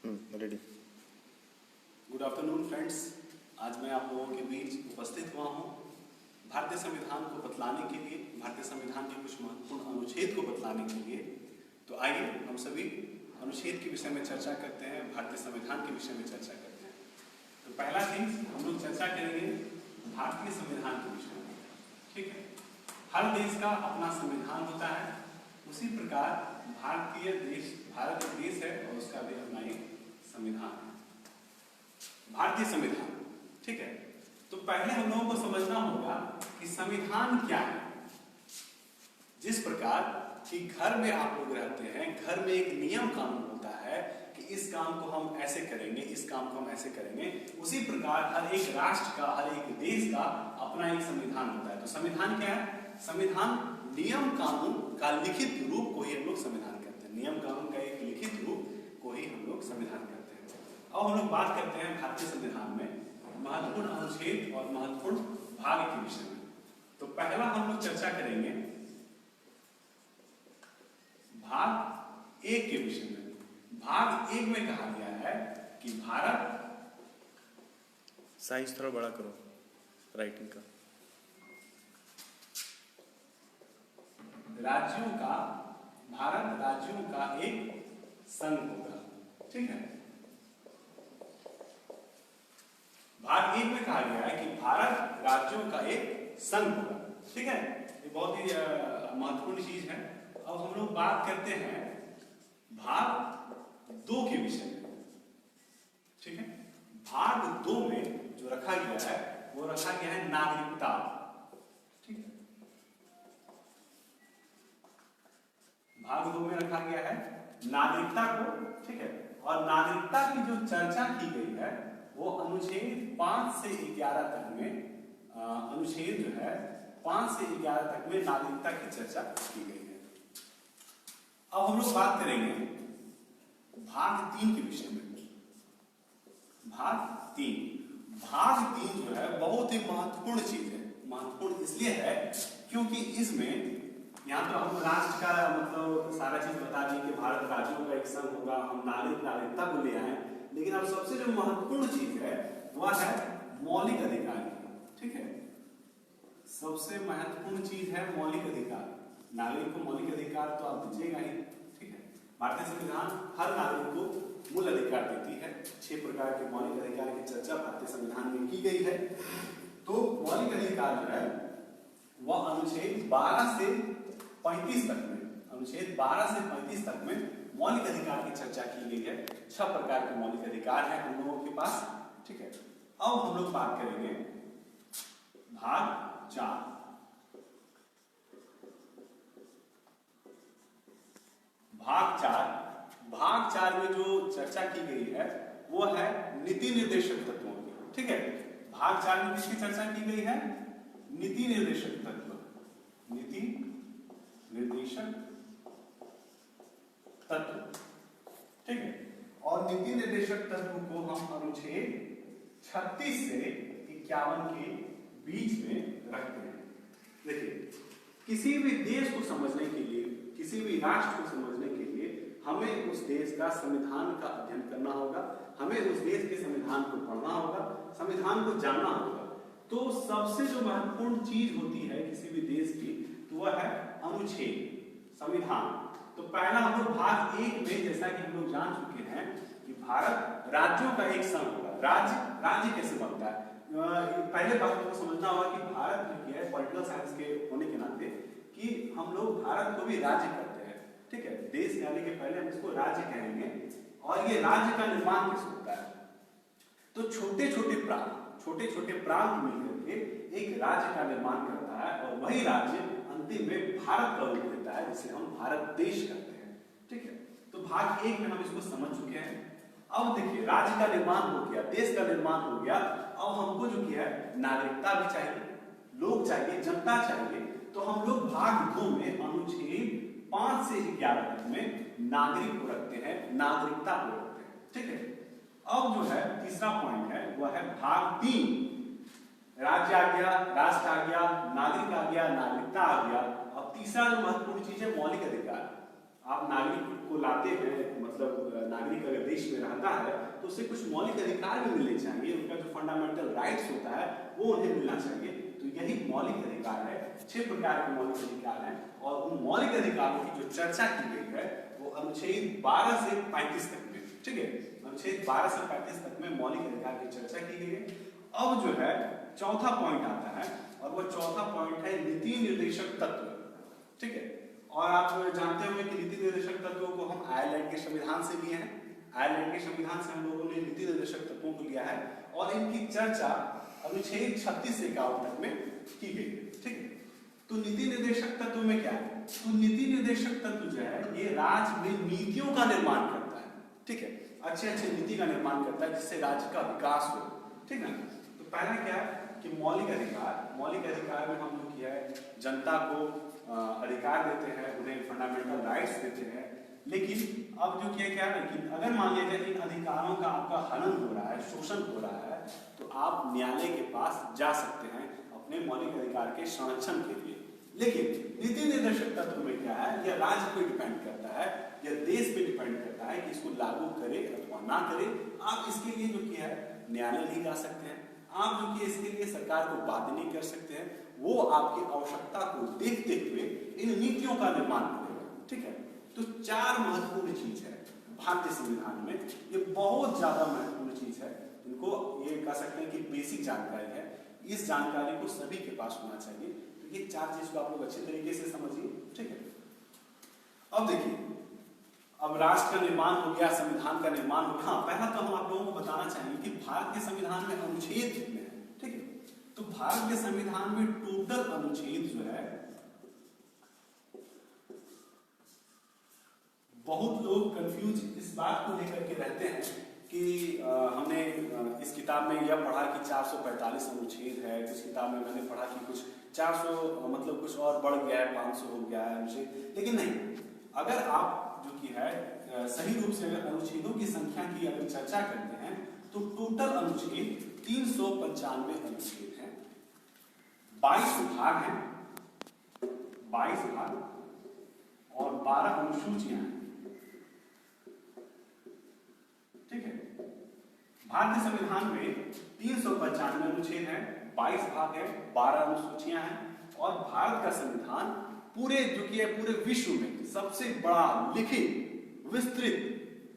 Ready. Good afternoon friends. आज मैं आप लोगों के बीच उपस्थित हुआ हूँ भारतीय संविधान को बतलाने के लिए, भारतीय संविधान के कुछ महत्वपूर्ण अनुच्छेद को बतलाने के लिए। तो आइए हम सभी अनुच्छेद के विषय में चर्चा करते हैं, भारतीय संविधान के विषय में चर्चा करते हैं। तो पहला चीज हम लोग चर्चा करेंगे भारतीय संविधान के विषय में। ठीक है, हर देश का अपना संविधान होता है, उसी प्रकार भारत एक देश है और उसका भी अपना एक संविधान है, भारतीय संविधान। ठीक है, तो पहले हम लोगों को समझना होगा कि संविधान क्या है। जिस प्रकार कि घर में आप लोग रहते हैं, घर में एक नियम कानून होता है कि इस काम को हम ऐसे करेंगे, इस काम को हम ऐसे करेंगे, उसी प्रकार हर एक राष्ट्र का, हर एक देश का अपना एक संविधान होता है। तो संविधान क्या है? संविधान नियम कानून का लिखित रूप को ही हम लोग संविधान कहते हैं। नियम कानून का एक लिखित रूप को ही हम लोग संविधान कहते हैं। अब हम लोग बात करते हैं भारतीय संविधान में महत्वपूर्ण अनुच्छेद और महत्वपूर्ण भाग के विषय में। तो पहला हम लोग चर्चा करेंगे भाग एक के विषय में। भाग एक में कहा गया है कि भारत, साइज थोड़ा बड़ा करो राइटिंग का, भारत राज्यों का एक संघ होगा। ठीक है, भाग एक में कहा गया है कि भारत राज्यों का एक संघ होगा। ठीक है, ये बहुत ही महत्वपूर्ण चीज है। अब हम लोग बात करते हैं भाग दो के विषय में। ठीक है, भाग दो में जो रखा गया है वो रखा गया है नागरिकता। ठीक है, भाग दो में रखा गया है नागरिकता को। ठीक है, और नागरिकता की जो चर्चा की गई है वो अनुच्छेद 5 से 11 तक में, अनुच्छेद जो है 5 से 11 तक में नागरिकता की चर्चा की गई है। अब हम लोग बात करेंगे भाग 3 के विषय में। भाग 3 जो है बहुत ही महत्वपूर्ण चीज है। महत्वपूर्ण इसलिए है क्योंकि इसमें यहाँ तो हम राष्ट्र का मतलब सारा चीज बता दी कि भारत राज्यों का एक संघ होगा, हम नागरिकता को ले आए, लेकिन अब सबसे जो महत्वपूर्ण चीज है वह है मौलिक अधिकार। ठीक है, सबसे महत्वपूर्ण चीज है मौलिक अधिकार। नागरिक को मौलिक अधिकार तो आप दीजिएगा ही। ठीक है, भारतीय संविधान हर नागरिक को मूल अधिकार देती है। 6 प्रकार के मौलिक अधिकार की चर्चा भारतीय संविधान में की गई है। तो मौलिक अधिकार जो है वह अनुच्छेद 12 से 35 तक में, अनुच्छेद 12 से 35 तक में मौलिक अधिकार की चर्चा की गई है। 6 प्रकार के मौलिक अधिकार हैं हम लोगों के पास। ठीक है, अब हम लोग बात करेंगे भाग 4। भाग 4 में जो चर्चा की गई है वो है नीति निर्देशक तत्वों की। ठीक है, भाग 4 में किसकी चर्चा की गई है? नीति निर्देशक तत्व, नीति निर्देशक तत्व। ठीक है, और नीति निर्देशक तत्व को हम अनुच्छेद 36 से 51 के बीच में रखते हैं। देखिए, किसी भी देश को समझने के लिए, किसी भी राष्ट्र को समझने के लिए हमें उस देश का संविधान का अध्ययन करना होगा, हमें उस देश के संविधान को पढ़ना होगा, संविधान को जानना होगा। तो सबसे जो महत्वपूर्ण चीज होती है किसी भी देश की तो वह है अनुच्छेद, संविधान। तो पहला हम लोग भाग 1 में, जैसा कि हम लोग जान चुके हैं कि भारत राज्यों का एक संघ होगा। राज्य कैसे बनता है? पहले बात को समझना होगा कि भारत जो है पॉलिटिकल साइंस के होने के नाते कि हम लोग भारत को भी राज्य करते हैं। ठीक है, देश कहने के पहले हम इसको राज्य कहेंगे। और ये राज्य का निर्माण कैसे होता है? तो छोटे छोटे प्रांत मिलकर के एक राज्य का निर्माण करता है और वही राज्य अंतिम में भारत का रूप लेता है, जिसे हम भारत देश कहते हैं। ठीक है, तो भाग 1 में हम इसको समझ चुके हैं। अब देखिए, राज्य का निर्माण हो गया, देश का निर्माण हो गया। अब हमको जो किया है नागरिकता भी चाहिए, लोग चाहिए, जनता चाहिए। तो हम लोग भाग 2 में अनुच्छेद 5 से 11 तक में नागरिक को रखते हैं, नागरिकता को रखते हैं। ठीक है, अब जो है तीसरा पॉइंट है वह है भाग 3। राज्य आ गया, राष्ट्र आ गया, नागरिक आ गया, नागरिकता आ गया। अब तीसरा जो महत्वपूर्ण चीज है मौलिक अधिकार। आप नागरिक को लाते हैं, मतलब नागरिक अगर देश में रहता है तो उसे कुछ मौलिक अधिकार भी मिलने चाहिए, उनका जो फंडामेंटल राइट्स होता है वो उन्हें मिलना चाहिए। तो यही मौलिक अधिकार है। 6 प्रकार के मौलिक अधिकार हैं और उन मौलिक अधिकारों की जो चर्चा की गई है वो अनुच्छेद 12 से 35 तक में, ठीक है, अनुच्छेद 12 से 35 तक में मौलिक अधिकार की चर्चा की गई है। अब जो है चौथा पॉइंट आता है और वो चौथा पॉइंट है नीति निर्देशक तत्व, ठीक है। और आप जानते होंगे कि नीति निर्देशक तत्वों को हम आयरलैंड के संविधान से लिए हैं। आयरलैंड के संविधान से हम लोगों ने नीति निर्देशक तत्वों को लिया है और इनकी चर्चा अनुच्छेद 36 से 51 तक में की गई है, ठीक है। तो नीति निर्देशक तत्व में क्या है? तो नीति निर्देशक तत्व जो है ये राज्य में नीतियों का निर्माण करता है, ठीक है, अच्छे नीति का निर्माण करता है जिससे राज्य का विकास हो, ठीक है। तो पहला क्या है कि मौलिक अधिकार में हम लोग किया है जनता को अधिकार देते हैं, उन्हें फंडामेंटल राइट्स देते हैं। लेकिन अब जो क्या है कि अगर मान लिया जाए इन अधिकारों का आपका हनन हो रहा है, शोषण हो रहा है, तो आप न्यायालय के पास जा सकते हैं अपने मौलिक अधिकार के संरक्षण के लिए। लेकिन नीति निर्देशक तत्व में क्या है, यह राज्य पे डिपेंड करता है, यह देश पे डिपेंड करता है कि इसको लागू करे अथवा ना करे। आप इसके लिए जो किया है न्यायालय नहीं जा सकते हैं, आप जो कि इसके लिए सरकार को बाध्य नहीं कर सकते हैं, वो आपकी आवश्यकता को देखते हुए इन नीतियों का निर्माण करेगा, ठीक है। तो 4 महत्वपूर्ण चीज है भारतीय संविधान में, ये बहुत ज्यादा महत्वपूर्ण चीज है, इनको ये कह सकते हैं कि बेसिक जानकारी है, इस जानकारी को सभी के पास होना चाहिए। तो ये 4 चीज को आप लोग अच्छे तरीके से समझिए, ठीक है। अब देखिए, अब राष्ट्र का निर्माण हो गया, संविधान का निर्माण हो गया। पहला तो हम आप लोगों को बताना चाहेंगे कि भारत के संविधान में अनुच्छेद कितने हैं, ठीक है। तो भारत के संविधान में टोटल अनुच्छेद जो है, बहुत लोग कंफ्यूज इस बात को लेकर के रहते हैं कि हमने इस किताब में यह पढ़ा कि 445 अनुच्छेद है, कुछ किताब में मैंने पढ़ा कि कुछ 400 मतलब कुछ और बढ़ गया है, 500 हो गया है अनुच्छेद। लेकिन नहीं, अगर आप जो कि है सही रूप से अगर अनुच्छेदों की संख्या की अगर चर्चा करते हैं तो टोटल अनुच्छेद 395 अनुच्छेद हैं, 22 भाग हैं, 22 भाग और 12 अनुसूचियां हैं, ठीक है। भारतीय संविधान में 395 अनुच्छेद हैं, 22 भाग हैं, 12 अनुसूचियां हैं और भारत का संविधान पूरे जो कि है पूरे विश्व में सबसे बड़ा लिखित विस्तृत,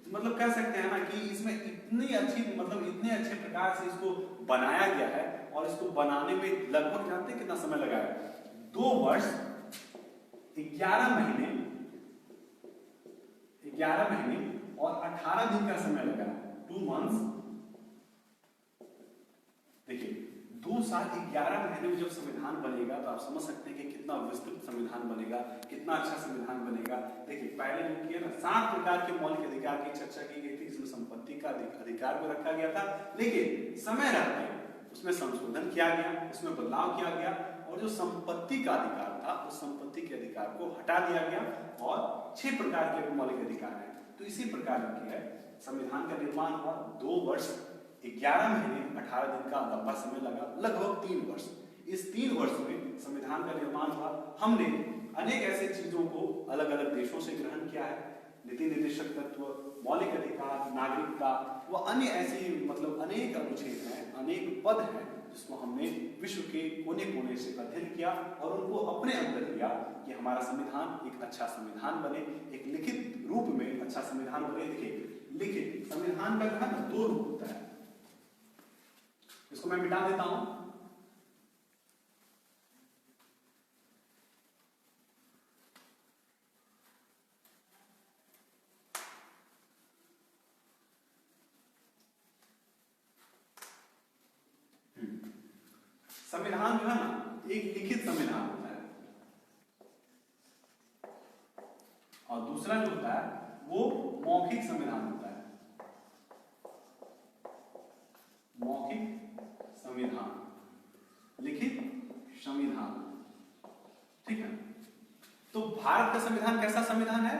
मतलब कह सकते हैं ना कि इसमें इतनी अच्छी मतलब इतने अच्छे प्रकार से इसको बनाया गया है और इसको बनाने में लगभग जानते हैं कितना समय लगा है? 2 वर्ष 11 महीने और 18 दिन का समय लगा, 2 मंथ्स। देखिए 2 साल 11 महीने में जब संविधान बनेगा तो आप समझ सकते हैं कि कितना विस्तृत संविधान बनेगा, कितना अच्छा संविधान बनेगा। देखिए पहले जो किया ना 7 प्रकार के मौलिक अधिकार की चर्चा की गई थी, इसमें संपत्ति का अधिकार को रखा गया था, लेकिन समय रहते उसमें संशोधन किया गया, उसमें बदलाव किया गया और जो संपत्ति का अधिकार था उस संपत्ति के अधिकार को हटा दिया गया और 6 प्रकार के मौलिक अधिकार हैं। तो इसी प्रकार की है संविधान का निर्माण हुआ, 2 वर्ष 11 महीने 18 दिन का लंबा समय लगा, लगभग 3 वर्ष। इस 3 वर्ष में संविधान का निर्माण हुआ। हमने अनेक ऐसे चीजों को अलग अलग देशों से ग्रहण किया है, नीति निर्देशक तत्व, मौलिक अधिकार, नागरिकता व अन्य ऐसी मतलब अनेक अनुच्छेद हैं, अनेक पद हैं जिसको हमने विश्व के कोने कोने से अध्ययन किया और उनको अपने अंदर लिया कि हमारा संविधान एक अच्छा संविधान बने, एक लिखित रूप में अच्छा संविधान बने। देखिए लिखित संविधान का जो है ना 2 रूप होता है, इसको मैं मिटा देता हूं। संविधान जो है ना एक लिखित संविधान होता है और दूसरा जो होता है वो मौखिक संविधान होता है, मौखिक संविधान, लिखित संविधान, ठीक है। तो भारत का संविधान कैसा संविधान है?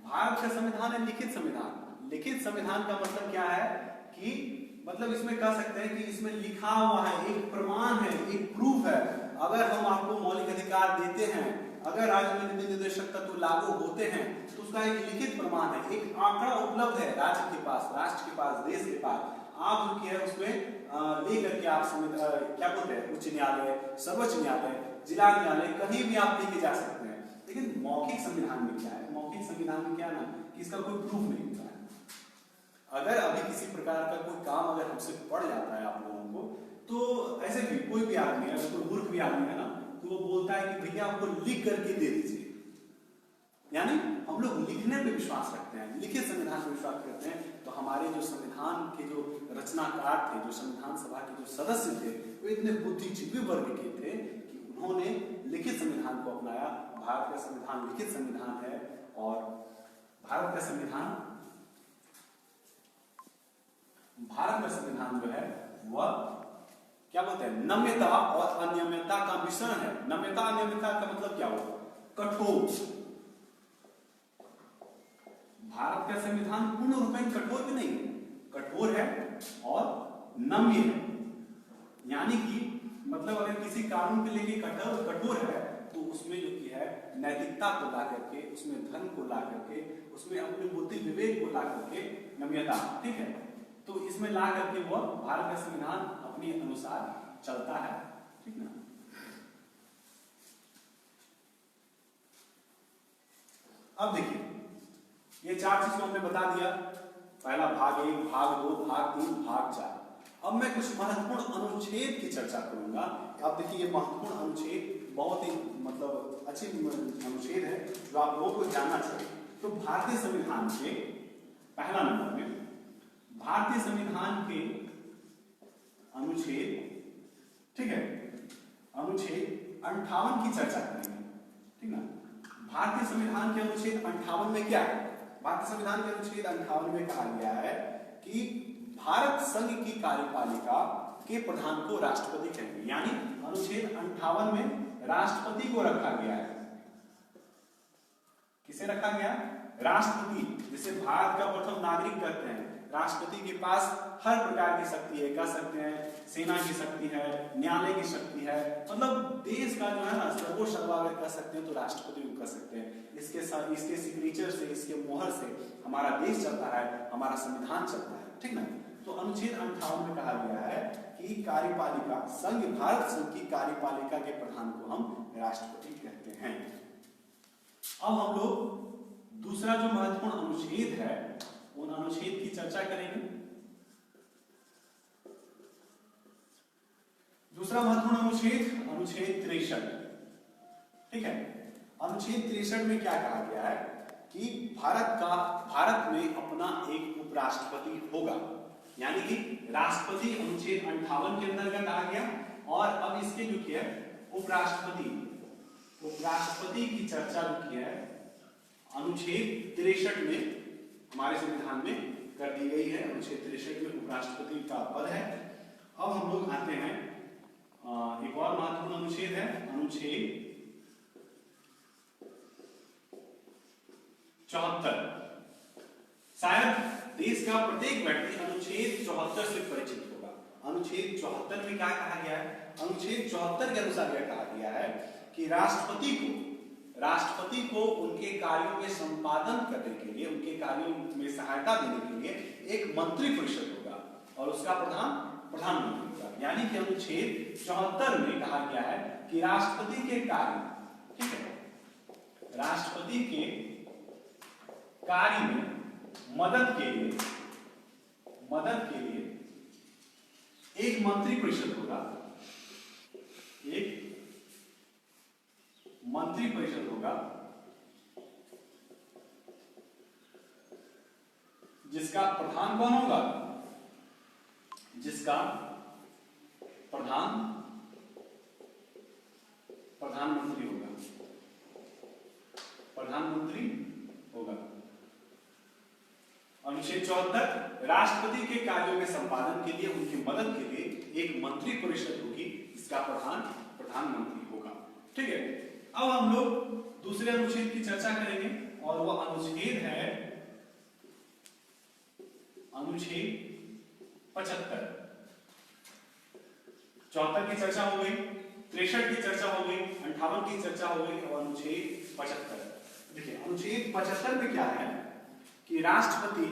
भारत का संविधान है लिखित संविधान। लिखित संविधान का मतलब क्या है कि मतलब इसमें कह सकते हैं कि इसमें लिखा हुआ है, एक प्रमाण है, एक प्रूफ है। अगर हम आपको मौलिक अधिकार देते हैं अगर राज्य में नीति निर्देशक तत्व लागू होते हैं तो उसका एक लिखित प्रमाण है, एक आंकड़ा उपलब्ध है राज्य के पास, राष्ट्र के पास, देश के पास। आप जो है उसमें लेकर के आप क्या बोलते हैं, उच्च न्यायालय, सर्वोच्च न्यायालय, जिला न्यायालय, कहीं भी आप लेके जा सकते हैं। लेकिन मौखिक संविधान में क्या है, मौखिक संविधान में क्या ना कि इसका कोई प्रूफ नहीं होता है। अगर अभी किसी प्रकार का कोई काम अगर हमसे पड़ जाता है आप लोगों को, तो ऐसे भी कोई भी आदमी है, कोई मूर्ख भी आदमी है ना, तो वो बोलता है कि भैया आपको लिख करके दे दीजिए। यानी हम लोग लिखने पे विश्वास रखते हैं, लिखित संविधान पे विश्वास करते हैं। तो हमारे जो संविधान के जो रचनाकार थे, जो संविधान सभा के जो सदस्य थे, वो इतने बुद्धिजीवी वर्ग के थे कि उन्होंने लिखित संविधान को अपनाया। भारत का संविधान लिखित संविधान है और भारत का संविधान जो है वह क्या बोलते हैं, नम्यता और अनियमितता का मिश्रण है। नम्यता अनियमितता का मतलब क्या होगा, कठोर। भारत का संविधान पूर्ण रूपेण कठोर भी नहीं है, कठोर है और नम्य है। यानी कि मतलब अगर किसी कानून के लेके कठोर है तो उसमें जो कि है नैतिकता को ला करके, उसमें धर्म को ला करके, उसमें अपने बुद्धि विवेक को ला करके नम्यता, ठीक है, तो इसमें ला करके वह भारत का संविधान अपने अनुसार चलता है, ठीक ना। अब देखिए ये चार चीज हमने बता दिया, पहला भाग 1, भाग 2, भाग 3, भाग 4। अब मैं कुछ महत्वपूर्ण अनुच्छेद की चर्चा करूंगा। अब देखिए ये महत्वपूर्ण अनुच्छेद बहुत ही मतलब अच्छी अनुच्छेद है जो आप लोगों को जानना चाहिए। तो भारतीय संविधान के पहला नंबर में भारतीय संविधान के अनुच्छेद, ठीक है, अनुच्छेद 58 की चर्चा करेंगे, ठीक ना। भारतीय संविधान के अनुच्छेद 58 में क्या है, भारतीय संविधान के अनुच्छेद 58 में कहा गया है कि भारत संघ की कार्यपालिका के प्रधान को राष्ट्रपति कहेंगे। यानी अनुच्छेद 58 में राष्ट्रपति को रखा गया है। किसे रखा गया, राष्ट्रपति, जिसे भारत का प्रथम नागरिक कहते हैं। राष्ट्रपति के पास हर प्रकार की शक्ति है, कह सकते हैं सेना की शक्ति है, न्यायालय की शक्ति है, मतलब देश का जो है ना सर्वोच्च अगर कह सकते हैं तो राष्ट्रपति को कह सकते हैं। इसके सिग्नेचर से, इसके मोहर से हमारा देश चलता है, हमारा संविधान चलता है, ठीक ना। तो अनुच्छेद 58 में कहा गया है कि कार्यपालिका संघ, भारत संघ की कार्यपालिका के प्रधान को हम राष्ट्रपति कहते हैं। अब हम लोग दूसरा जो महत्वपूर्ण अनुच्छेद है उन अनुच्छेद की चर्चा करेंगे। दूसरा महत्वपूर्ण अनुच्छेद, अनुच्छेद 63, ठीक है। अनुच्छेद 63 में क्या कहा गया है कि भारत में अपना एक उपराष्ट्रपति होगा। यानी कि राष्ट्रपति अनुच्छेद 58 के अंतर्गत आ गया और अब इसके जो किया उपराष्ट्रपति की चर्चा जो किया है अनुच्छेद 63 में हमारे संविधान में कर दी गई है। अनुच्छेद 63 में उपराष्ट्रपति का पद है। अब हम लोग आते हैं एक और महत्वपूर्ण अनुच्छेद है, अनुच्छेद 74। शायद देश का प्रत्येक व्यक्ति अनुच्छेद 74 से परिचित होगा। अनुच्छेद 74 में क्या कहा गया है, अनुच्छेद 74 के अनुसार यह कहा गया है कि राष्ट्रपति को उनके कार्यों में संपादन करने के लिए, उनके कार्यों में सहायता देने के लिए एक मंत्री परिषद होगा और उसका प्रधानमंत्री होगा। यानी कि अनुच्छेद 74 में कहा गया है कि राष्ट्रपति के कार्य, ठीक है, राष्ट्रपति के कार्य में मदद के लिए एक मंत्री परिषद होगा, एक मंत्री परिषद होगा जिसका प्रधान कौन होगा, जिसका प्रधानमंत्री होगा। अनुच्छेद 74 राष्ट्रपति के कार्यों में संपादन के लिए, उनकी मदद के लिए एक मंत्री परिषद होगी जिसका प्रधानमंत्री होगा, ठीक है। अब हम लोग दूसरे अनुच्छेद की चर्चा करेंगे और वह अनुच्छेद है अनुच्छेद 75। 74 की चर्चा हो गई, 63 की चर्चा हो गई, 58 की चर्चा हो गई और अनुच्छेद 75। देखिए अनुच्छेद 75 में क्या है कि राष्ट्रपति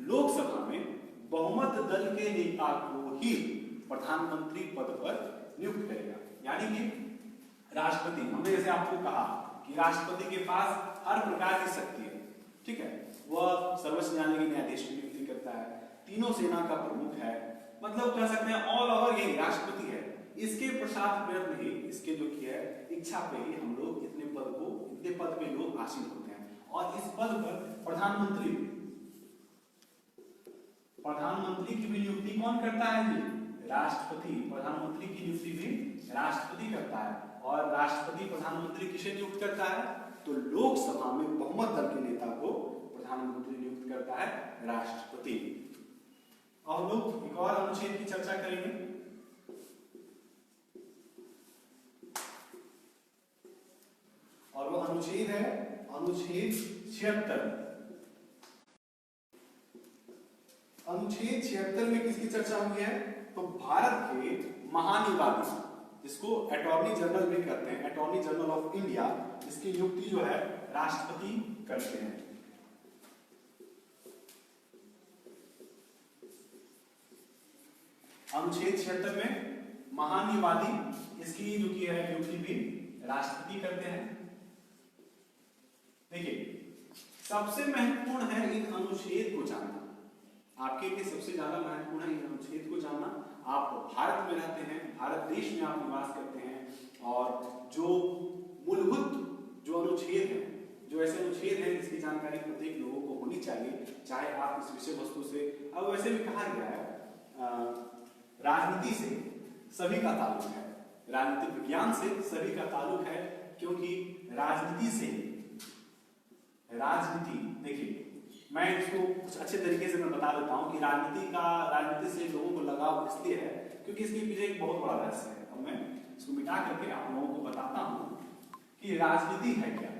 लोकसभा में बहुमत दल के नेता को ही प्रधानमंत्री पद पर नियुक्त करेगा। यानी कि राष्ट्रपति, हमने जैसे आपको कहा कि राष्ट्रपति के पास हर प्रकार की शक्ति है, ठीक है, वह सर्वोच्च न्यायालय के न्यायाधीश की नियुक्ति करता है, तीनों सेना का प्रमुख है, मतलब कह सकते हैं ऑल ओवर यही राष्ट्रपति है। इसके प्रसाद प्रयत्न ही, इसके जो की है इच्छा पे ही हम लोग इतने पद पे लोग आसीन होते हैं। और इस पद पर प्रधानमंत्री की भी नियुक्ति कौन करता है जी? राष्ट्रपति। प्रधानमंत्री की नियुक्ति भी राष्ट्रपति करता है। और राष्ट्रपति प्रधानमंत्री किसे नियुक्त करता है? तो लोकसभा में बहुमत दल के नेता को प्रधानमंत्री नियुक्त करता है राष्ट्रपति। और लोग एक और अनुच्छेद की चर्चा करेंगे, और वो अनुच्छेद है अनुच्छेद 76। अनुच्छेद 76 में किसकी चर्चा हुई है? तो भारत के महानिवासी, जिसको अटॉर्नी जनरल भी कहते हैं, अटॉर्नी जनरल ऑफ इंडिया, इसकी नियुक्ति जो है राष्ट्रपति करते हैं। अनुच्छेद 76 में महानिवासी, इसकी जो की है नियुक्ति भी राष्ट्रपति करते हैं। देखिए सबसे महत्वपूर्ण है इन अनुच्छेद को जानना, आपके लिए सबसे ज्यादा महत्वपूर्ण है इन अनुच्छेद को जानना। आप भारत में रहते हैं, भारत देश में आप निवास करते हैं, और जो मूलभूत जो अनुच्छेद हैं, जो ऐसे अनुच्छेद हैं जिसकी जानकारी प्रत्येक लोगों को होनी चाहिए, चाहे आप इस विषय वस्तु से, अब वैसे भी कहा गया है राजनीति से सभी का ताल्लुक है, राजनीतिक विज्ञान से सभी का ताल्लुक है, क्योंकि राजनीति से देखिए मैं इसको कुछ अच्छे तरीके से मैं बता देता हूं कि राजनीति से लोगों को लगाव इसलिए है क्योंकि इसके पीछे एक बहुत बड़ा रहस्य है। अब मैं इसको मिटा करके आप लोगों को बताता हूं कि राजनीति है क्या।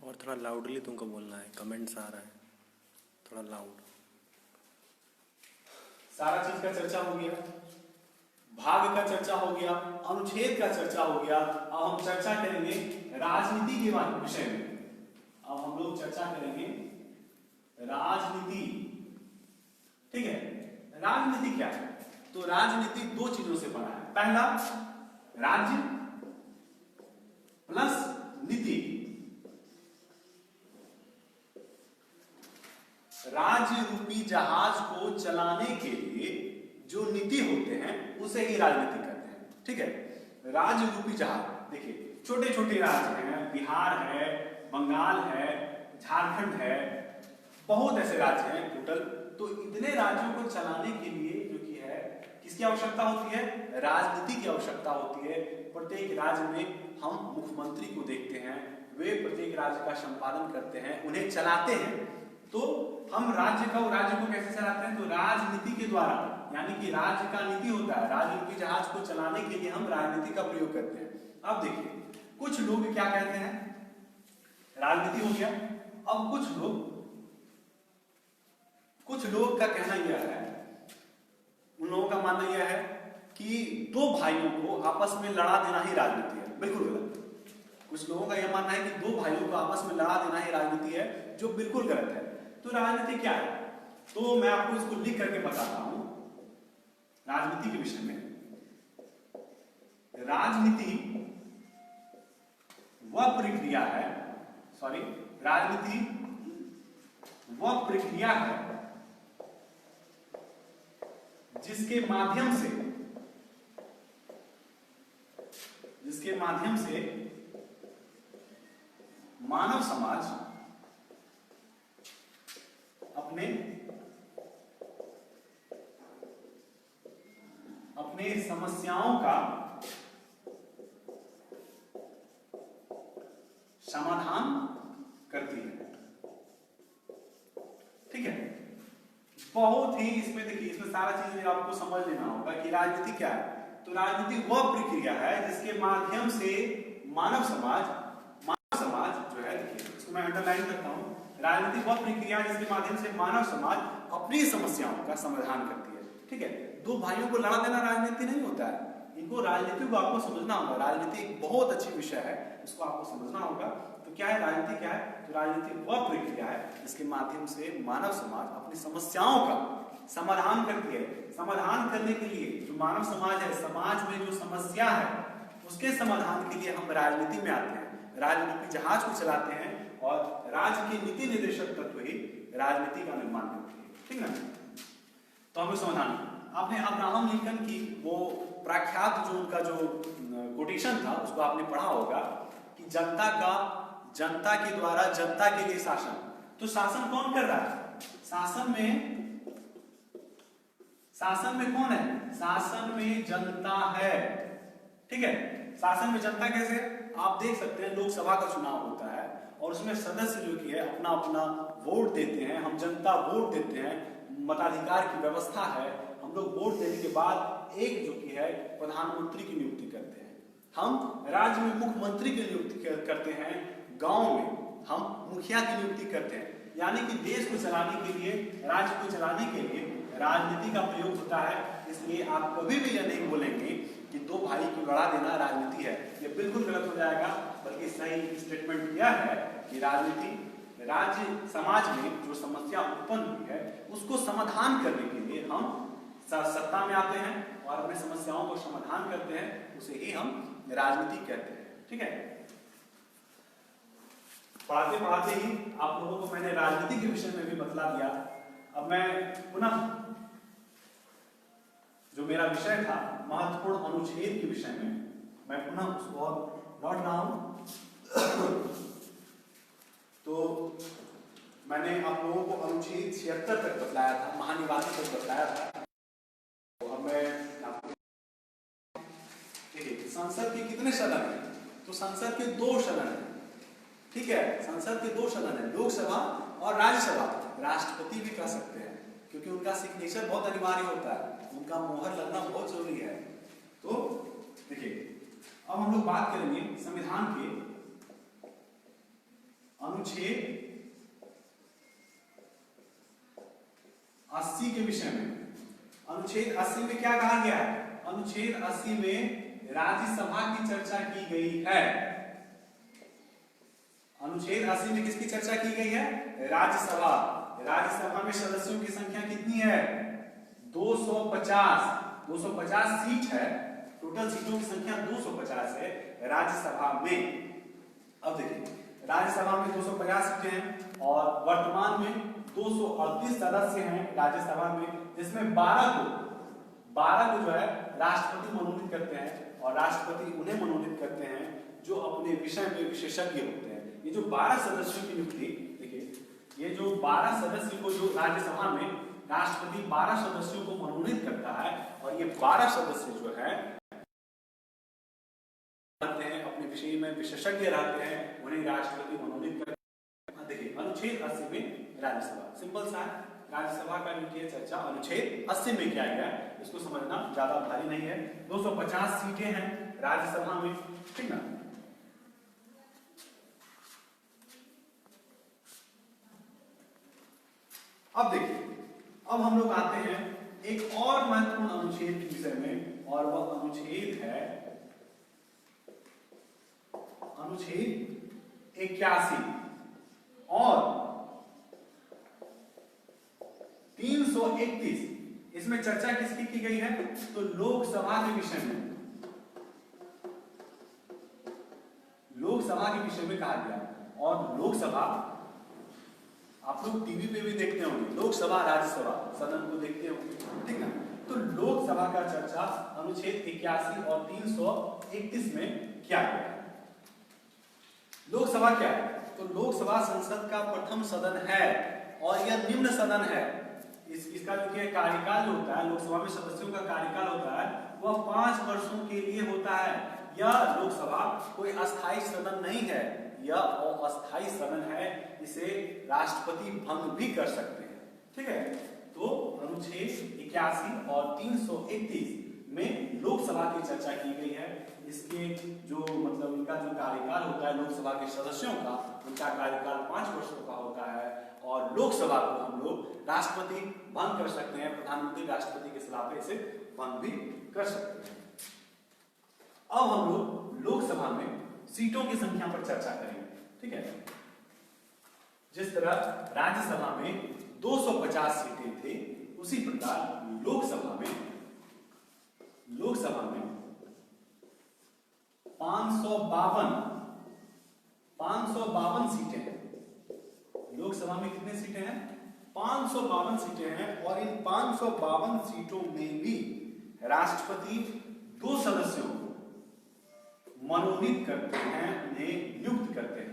और थोड़ा लाउडली तुमको बोलना है, कमेंट्स आ रहा है, थोड़ा लाउड। सारा चीज का चर्चा हो गया, भाग का चर्चा हो गया, अनुच्छेद का चर्चा हो गया। अब हम चर्चा करेंगे राजनीति के विषय में। अब हम लोग चर्चा करेंगे राजनीति, ठीक है। राजनीति क्या है? तो राजनीति दो चीजों से बना है। पहला राज्य प्लस नीति। राज्य रूपी जहाज को चलाने के लिए जो नीति होते हैं उसे ही राजनीति कहते हैं, ठीक है। राज्य रूपी जहाज, देखिए छोटे छोटे राज्य हैं, बिहार है, बंगाल है, झारखंड है, बहुत ऐसे राज्य हैं टोटल। तो इतने राज्यों को चलाने के लिए जो कि है किसकी आवश्यकता होती है? राजनीति की आवश्यकता होती है। प्रत्येक राज्य में हम मुख्यमंत्री को देखते हैं, वे प्रत्येक राज्य का संपादन करते हैं, उन्हें चलाते हैं। तो हम राज्य को कैसे चलाते हैं? तो राजनीति के द्वारा, यानी कि राज्य का नीति होता है, राज्य रूपी जहाज को चलाने के लिए हम राजनीति का प्रयोग करते हैं। अब देखिए कुछ लोग क्या कहते हैं, राजनीति हो गया। अब कुछ लोग का कहना यह है, उन लोगों का मानना यह है कि दो भाइयों को आपस में लड़ा देना ही राजनीति है। बिल्कुल गलत। कुछ लोगों का यह मानना है कि दो भाइयों को आपस में लड़ा देना ही राजनीति है, जो बिल्कुल गलत है। तो राजनीति क्या है? तो मैं आपको इसको लिख करके बताता हूं। राजनीति के विषय में, राजनीति वह प्रक्रिया है जिसके माध्यम से मानव समाज अपने समस्याओं का समाधान करती है, ठीक है। बहुत ही इसमें देखिए, इसमें सारा चीज आपको समझ लेना होगा कि राजनीति क्या है। तो राजनीति वह प्रक्रिया है जिसके माध्यम से मानव समाज जो है, देखिए इसको मैं अंडरलाइन करता हूं, राजनीति वह प्रक्रिया है जिसके माध्यम से मानव समाज अपनी समस्याओं का समाधान करती है। ठीक है, दो भाइयों को लड़ा देना राजनीति नहीं होता है, इनको राजनीति को आपको समझना होगा। राजनीति एक बहुत अच्छी विषय है, इसको आपको समझना होगा। तो क्या है राजनीति, क्या है? तो राजनीति वह प्रक्रिया है जिसके माध्यम से मानव समाज अपनी समस्याओं का समाधान करती है। समाधान करने के लिए जो मानव समाज है, समाज में जो समस्या है उसके समाधान के लिए हम राजनीति में आते हैं, राजनीति जहाज को चलाते हैं और राज्य के नीति निर्देशक तत्व ही राजनीति का निर्माण करते हैं। ठीक है, तो हमें समाधान, आपने अब्राहम लिंकन की वो प्रख्यात जो उनका जो कोटेशन था उसको आपने पढ़ा होगा कि जनता के द्वारा जनता के लिए शासन। तो शासन कौन कर रहा है? शासन में कौन है? शासन में जनता है। ठीक है, शासन में जनता कैसे? आप देख सकते हैं लोकसभा का चुनाव होता है और उसमें सदस्य जो की है अपना अपना वोट देते हैं, हम जनता वोट देते हैं, मताधिकार की व्यवस्था है। हम लोग वोट देने के बाद एक जो की है प्रधानमंत्री की नियुक्ति करते हैं, हम राज्य में मुख्यमंत्री की नियुक्ति करते हैं, गांव में हम मुखिया की नियुक्ति करते हैं। यानी कि देश को चलाने के लिए, राज्य को चलाने के लिए राजनीति का प्रयोग होता है। इसलिए आप कभी भी यह नहीं बोलेंगे कि दो भाई को लड़ा देना राजनीति है, यह बिल्कुल गलत हो जाएगा। बल्कि सही स्टेटमेंट यह है कि राजनीति राज्य समाज में जो समस्या उत्पन्न हुई है उसको समाधान करने के लिए हम सत्ता में आते हैं और अपनी समस्याओं को समाधान करते हैं, उसे ही हम राजनीति कहते हैं। ठीक है, पढ़ाते पढ़ाते ही आप लोगों को मैंने राजनीति के विषय में भी बतला दिया। अब मैं पुनः जो मेरा विषय था महत्वपूर्ण अनुच्छेद के विषय में, मैं पुनः उसको लौट रहा हूं। तो मैंने आप लोगों को अनुच्छेद 76 तक बतलाया था, महानिवासी तक बतलाया था। तो अब मैं देखिए संसद के कितने सदन हैं? तो संसद के 2 सदन हैं। ठीक है, संसद के 2 सदन है, लोकसभा और राज्यसभा। राष्ट्रपति भी कह सकते हैं क्योंकि उनका सिग्नेचर बहुत अनिवार्य होता है, उनका मोहर लगना बहुत जरूरी है। तो देखिए अब हम लोग बात करेंगे संविधान के अनुच्छेद 80 के विषय में। अनुच्छेद 80 में क्या कहा गया है? अनुच्छेद 80 में राज्यसभा की चर्चा की गई है। अनुच्छेद 80 में किसकी चर्चा की गई है? राज्यसभा। राज्यसभा में सदस्यों की संख्या कितनी है? 250 सीट है, टोटल सीटों की संख्या 250 है राज्यसभा में। अब देखिए राज्यसभा में 250 सीटें हैं और वर्तमान में 238 सदस्य हैं राज्यसभा में, जिसमें 12 को जो है राष्ट्रपति मनोनीत करते हैं और राष्ट्रपति उन्हें मनोनीत करते हैं जो अपने विषय में विशेषज्ञ होते हैं। ये जो 12 सदस्यों की नियुक्ति, देखिए ये जो 12 सदस्य को जो राज्यसभा में राष्ट्रपति 12 सदस्यों को मनोनीत करता है और ये 12 सदस्य जो है रहते हैं अपने विषय में विशेषज्ञ रहते हैं, उन्हें राष्ट्रपति मनोनीत करते हैं। देखिए अनुच्छेद 80 में राज्यसभा, सिंपल सा है। राज्यसभा का जो की चर्चा अनुच्छेद 80 में किया गया है, इसको समझना ज्यादा भारी नहीं है। 250 सीटें हैं राज्यसभा में, ठीक ना। अब देखिए अब हम लोग आते हैं एक और महत्वपूर्ण अनुच्छेद के विषय में, और वह अनुच्छेद है अनुच्छेद 81 और 331। इसमें चर्चा किसकी की गई है? तो लोकसभा के विषय में, लोकसभा के विषय में कहा गया। और लोकसभा आप लोग टीवी पे भी देखते होंगे, लोकसभा राज्यसभा सदन को देखते होंगे, ठीक है। तो लोकसभा का चर्चा अनुच्छेद 81 और 331 में किया गया है। लोकसभा क्या है? तो लोकसभा संसद का प्रथम सदन है और यह निम्न सदन है। इसका जो कार्यकाल जो होता है, लोकसभा में सदस्यों का कार्यकाल होता है, वह 5 वर्षों के लिए होता है। यह लोकसभा कोई अस्थायी सदन नहीं है, यह अस्थायी सदन है, इसे राष्ट्रपति भंग भी कर सकते हैं, ठीक है। तो अनुच्छेद 81 और 331 में लोकसभा की चर्चा की गई है। इसके जो मतलब इनका जो कार्यकाल होता है लोकसभा के सदस्यों का, उनका कार्यकाल 5 वर्षों का होता है और लोकसभा को हम लोग राष्ट्रपति भंग कर सकते हैं, प्रधानमंत्री राष्ट्रपति के सलाह पे इसे भंग भी कर सकते हैं। अब हम लोग लोकसभा में सीटों की संख्या पर चर्चा करेंगे, ठीक है। जिस तरह राज्यसभा में 250 सीटें थी, उसी प्रकार लोकसभा में 552 सीटें हैं। लोकसभा में कितने सीटें हैं? 552 सीटें हैं और इन 552 सीटों में भी राष्ट्रपति 2 सदस्यों को मनोनीत करते हैं, उन्हें नियुक्त करते हैं।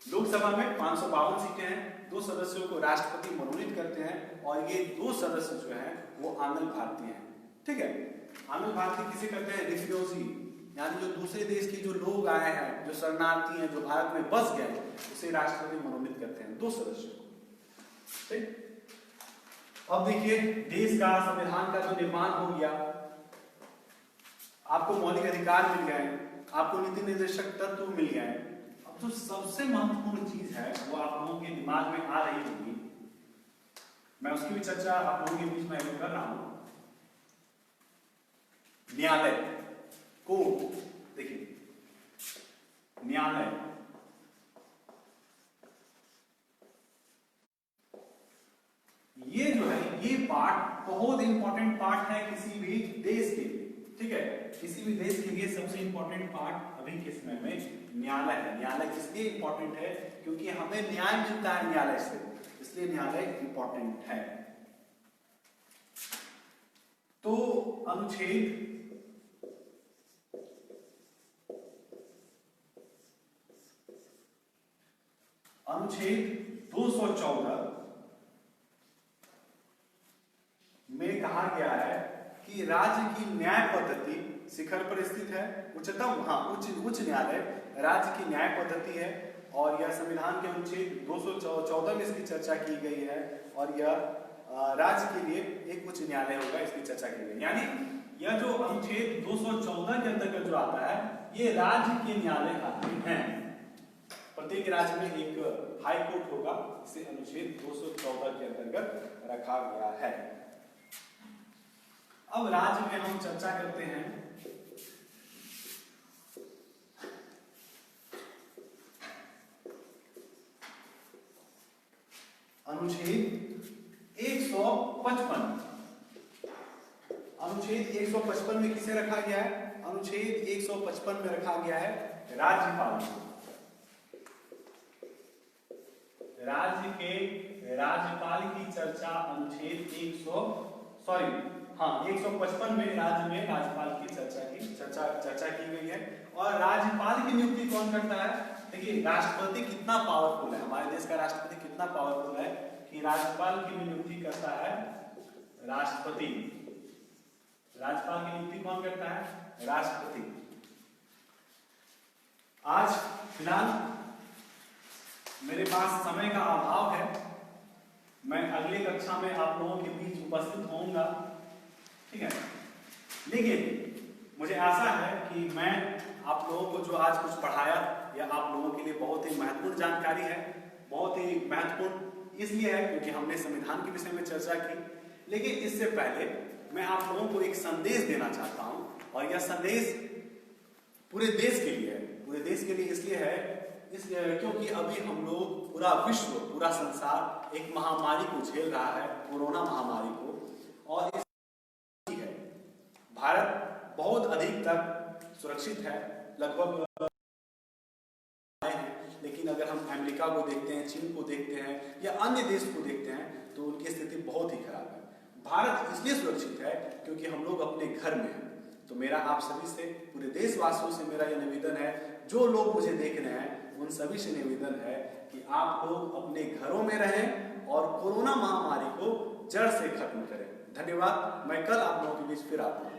लोकसभा में 552 सीटें हैं, 2 सदस्यों को राष्ट्रपति मनोनीत करते हैं और ये 2 सदस्य जो हैं वो आंग्ल भारतीय हैं, ठीक है। आंग्ल भारतीय किसे कहते हैं? रिफ्यूजी, यानी जो दूसरे देश के जो लोग आए हैं, जो शरणार्थी हैं, जो भारत में बस गए, उसे राष्ट्रपति मनोनीत करते हैं 2 सदस्यों को, ठीक। अब देखिए देश का संविधान का जो निर्माण हो गया, आपको मौलिक अधिकार मिल गए, आपको नीति निर्देशक तत्व मिल गए। अब जो सबसे महत्वपूर्ण चीज है वो आप लोगों के दिमाग में आ रही होगी, मैं उसकी भी चर्चा आप लोगों के बीच में कर रहा हूं। न्यायालय, कोर्ट, देखिए न्यायालय, ये जो है ये पार्ट बहुत इंपॉर्टेंट पार्ट है किसी भी देश के लिए, ठीक है। किसी भी देश के लिए सबसे इंपॉर्टेंट पार्ट अभी के समय में न्यायालय है। न्यायालय इसलिए इंपॉर्टेंट है क्योंकि हमें न्याय मिलता है न्यायालय से, इसलिए न्यायालय इंपॉर्टेंट है। तो अनुच्छेद 214 में कहा गया है कि राज्य की न्याय पद्धति शिखर पर स्थित है। उच्च न्यायालय राज्य की न्याय पद्धति है और यह संविधान के अनुच्छेद 214 में इसकी चर्चा की गई है और यह राज्य के लिए एक उच्च न्यायालय होगा, इसकी चर्चा की गई। यानी यह जो अनुच्छेद 214 के अंतर्गत जो आता है, ये राज्य के न्यायालय आते हैं। प्रत्येक राज्य में एक हाई कोर्ट होगा, इसे अनुच्छेद 214 के अंतर्गत रखा गया है। अब राज्य में हम चर्चा करते हैं अनुच्छेद 155। अनुच्छेद 155 में किसे रखा गया है? अनुच्छेद 155 में रखा गया है राज्यपाल को। राज्यपाल की चर्चा अनुच्छेद 155 में राज्य में राज्यपाल की चर्चा की गई है। और राज्यपाल की नियुक्ति कौन करता है? देखिए राष्ट्रपति कितना पावरफुल है, हमारे देश का राष्ट्रपति कितना पावरफुल है कि राज्यपाल की नियुक्ति करता है राष्ट्रपति। राज्यपाल की नियुक्ति कौन करता है? राष्ट्रपति। आज फिलहाल मेरे पास समय का अभाव है, मैं अगली कक्षा में आप लोगों के बीच उपस्थित होऊंगा, ठीक है। लेकिन मुझे आशा है कि मैं आप लोगों को जो आज कुछ पढ़ाया यह आप लोगों के लिए बहुत ही महत्वपूर्ण जानकारी है। बहुत ही महत्वपूर्ण इसलिए है क्योंकि हमने संविधान के विषय में चर्चा की। लेकिन इससे पहले मैं आप लोगों को एक संदेश देना चाहता हूं और यह संदेश पूरे देश के लिए है। पूरे देश के लिए इसलिए है क्योंकि अभी हम लोग पूरा विश्व, पूरा संसार एक महामारी को झेल रहा है, कोरोना महामारी को। और है भारत बहुत अधिक तक सुरक्षित है, लगभग। लेकिन अगर हम अमेरिका को देखते हैं, चीन को देखते हैं या अन्य देश को देखते हैं तो उनकी स्थिति बहुत ही खराब है। भारत इसलिए सुरक्षित है क्योंकि हम लोग अपने घर में हैं। तो मेरा आप सभी से, पूरे देशवासियों से मेरा यह निवेदन है, जो लोग मुझे देख रहे हैं उन सभी से निवेदन है कि आप लोग अपने घरों में रहें और कोरोना महामारी को जड़ से खत्म करें। धन्यवाद। मैं कल आप लोगों के बीच फिर आता हूं।